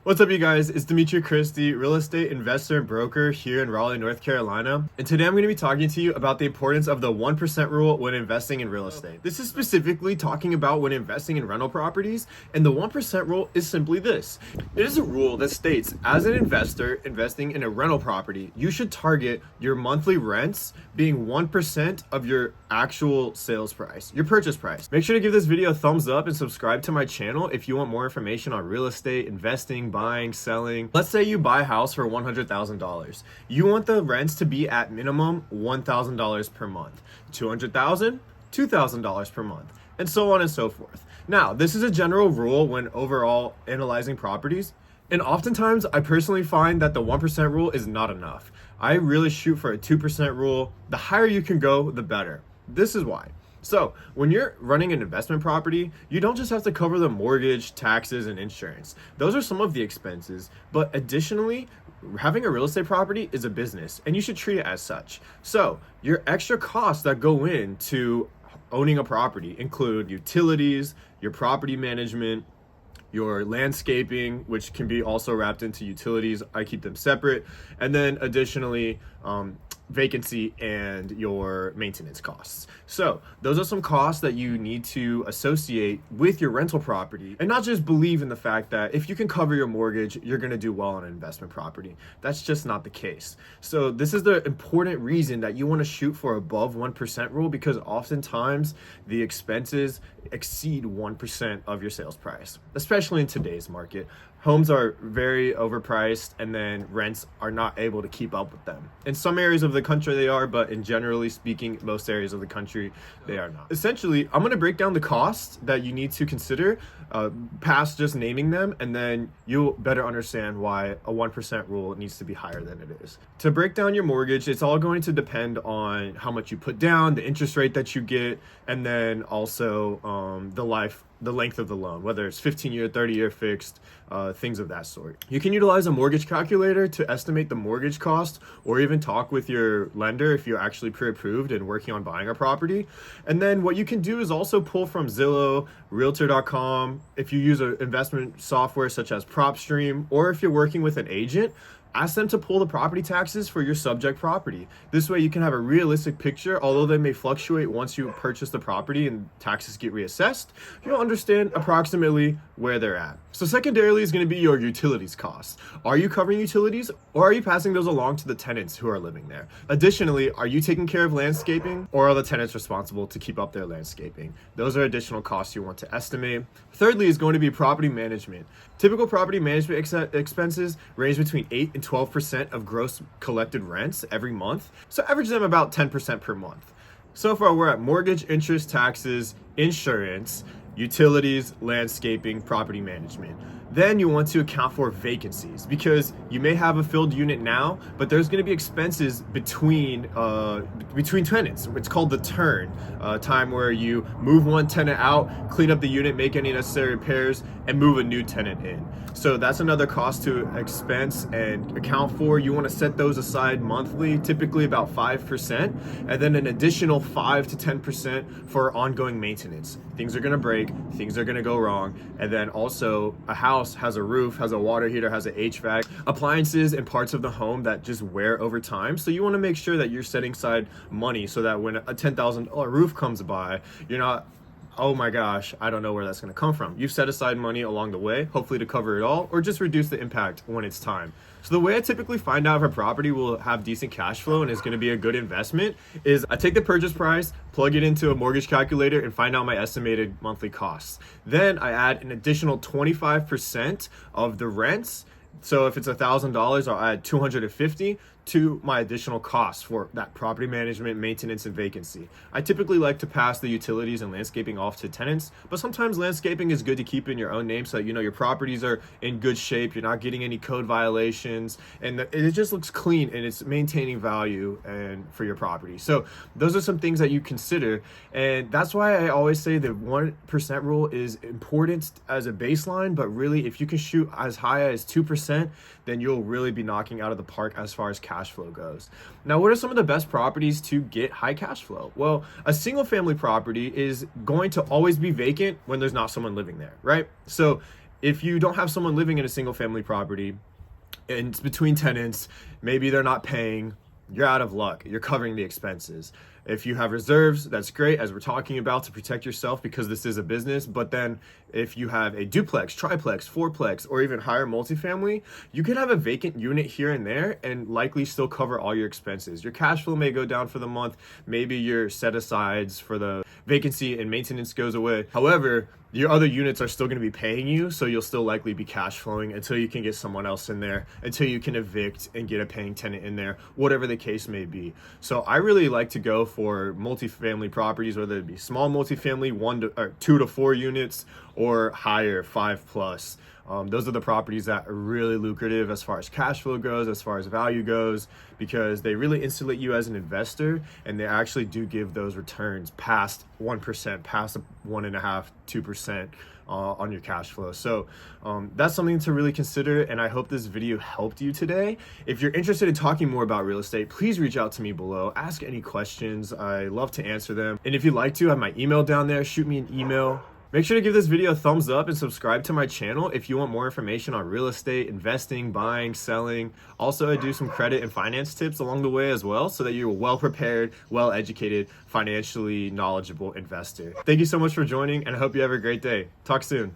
What's up, you guys? It's Dimitri Christie, real estate investor and broker here in Raleigh, North Carolina. And today I'm going to be talking to you about the importance of the 1% rule when investing in real estate. This is specifically talking about when investing in rental properties, and the 1% rule is simply this. It is a rule that states, as an investor investing in a rental property, you should target your monthly rents being 1% of your actual sales price, your purchase price. Make sure to give this video a thumbs up and subscribe to my channel if you want more information on real estate, investing, buying, selling. Let's say you buy a house for $100,000. You want the rents to be at minimum $1,000 per month, $200,000, $2,000 per month, and so on and so forth. Now, this is a general rule when overall analyzing properties, and oftentimes I personally find that the 1% rule is not enough. I really shoot for a 2% rule. The higher you can go, the better. This is why. So when you're running an investment property, you don't just have to cover the mortgage, taxes, and insurance. Those are some of the expenses, but additionally, having a real estate property is a business and you should treat it as such. So your extra costs that go into owning a property include utilities, your property management, your landscaping, which can be also wrapped into utilities. I keep them separate. And then additionally, vacancy and your maintenance costs. So those are some costs that you need to associate with your rental property, and not just believe in the fact that if you can cover your mortgage, you're going to do well on an investment property. That's just not the case. So this is the important reason that you want to shoot for above 1% rule, because oftentimes the expenses exceed 1% of your sales price, especially in today's market. Homes are very overpriced, and then rents are not able to keep up with them. In some areas of the country they are, but in generally speaking, most areas of the country they are not. Essentially, I'm going to break down the costs that you need to consider past just naming them, and then you'll better understand why a 1% rule needs to be higher than it is. To break down your mortgage, it's all going to depend on how much you put down, the interest rate that you get, and then also the length of the loan, whether it's 15-year, 30-year fixed, things of that sort. You can utilize a mortgage calculator to estimate the mortgage cost, or even talk with your lender if you're actually pre-approved and working on buying a property. And then what you can do is also pull from Zillow, Realtor.com, if you use an investment software such as PropStream, or if you're working with an agent, ask them to pull the property taxes for your subject property. This way you can have a realistic picture. Although they may fluctuate once you purchase the property and taxes get reassessed, you'll understand approximately where they're at. So secondarily is going to be your utilities costs. Are you covering utilities, or are you passing those along to the tenants who are living there? Additionally, are you taking care of landscaping, or are the tenants responsible to keep up their landscaping? Those are additional costs you want to estimate. Thirdly is going to be property management. Typical property management expenses range between 8 and 12% of gross collected rents every month. So average them about 10% per month. So far we're at mortgage, interest, taxes, insurance, utilities, landscaping, property management. Then you want to account for vacancies, because you may have a filled unit now, but there's going to be expenses between tenants. It's called the turn time, where you move one tenant out, clean up the unit, make any necessary repairs, and move a new tenant in. So that's another cost to expense and account for. You want to set those aside monthly, typically about 5%, and then an additional 5 to 10% for ongoing maintenance. Things are going to break, things are going to go wrong, and then also a house has a roof, has a water heater, has an HVAC, appliances and parts of the home that just wear over time. So you want to make sure that you're setting aside money so that when a $10,000 roof comes by, you're not, oh my gosh, I don't know where that's going to come from. You've set aside money along the way, hopefully to cover it all, or just reduce the impact when it's time. So the way I typically find out if a property will have decent cash flow and is going to be a good investment is I take the purchase price, plug it into a mortgage calculator, and find out my estimated monthly costs. Then I add an additional 25% of the rents. So if it's $1,000, I'll add $250 to my additional costs for that property management, maintenance, and vacancy. I typically like to pass the utilities and landscaping off to tenants, but sometimes landscaping is good to keep in your own name so that you know your properties are in good shape, you're not getting any code violations, and it just looks clean and it's maintaining value and for your property. So those are some things that you consider, and that's why I always say the 1% rule is important as a baseline, but really if you can shoot as high as 2%, then you'll really be knocking out of the park as far as cash flow goes. Now, what are some of the best properties to get high cash flow? Well, a single family property is going to always be vacant when there's not someone living there, right? So if you don't have someone living in a single family property and it's between tenants, maybe they're not paying, you're out of luck. You're covering the expenses. If you have reserves, that's great, as we're talking about, to protect yourself because this is a business. But then if you have a duplex, triplex, fourplex, or even higher multifamily, you could have a vacant unit here and there and likely still cover all your expenses. Your cash flow may go down for the month. Maybe your set asides for the vacancy and maintenance goes away. However, your other units are still going to be paying you, so you'll still likely be cash flowing until you can get someone else in there, until you can evict and get a paying tenant in there, whatever the case may be. So I really like to go for multifamily properties, whether it be small multifamily, 2 to 4 units, or higher, 5+. Those are the properties that are really lucrative as far as cash flow goes, as far as value goes, because they really insulate you as an investor, and they actually do give those returns past 1%, past 1.5%, 2% on your cash flow. So that's something to really consider, and I hope this video helped you today. If you're interested in talking more about real estate, please reach out to me below. Ask any questions. I love to answer them. And if you'd like to, I have my email down there. Shoot me an email. Make sure to give this video a thumbs up and subscribe to my channel if you want more information on real estate, investing, buying, selling. Also, I do some credit and finance tips along the way as well, so that you're a well-prepared, well-educated, financially knowledgeable investor. Thank you so much for joining, and I hope you have a great day. Talk soon.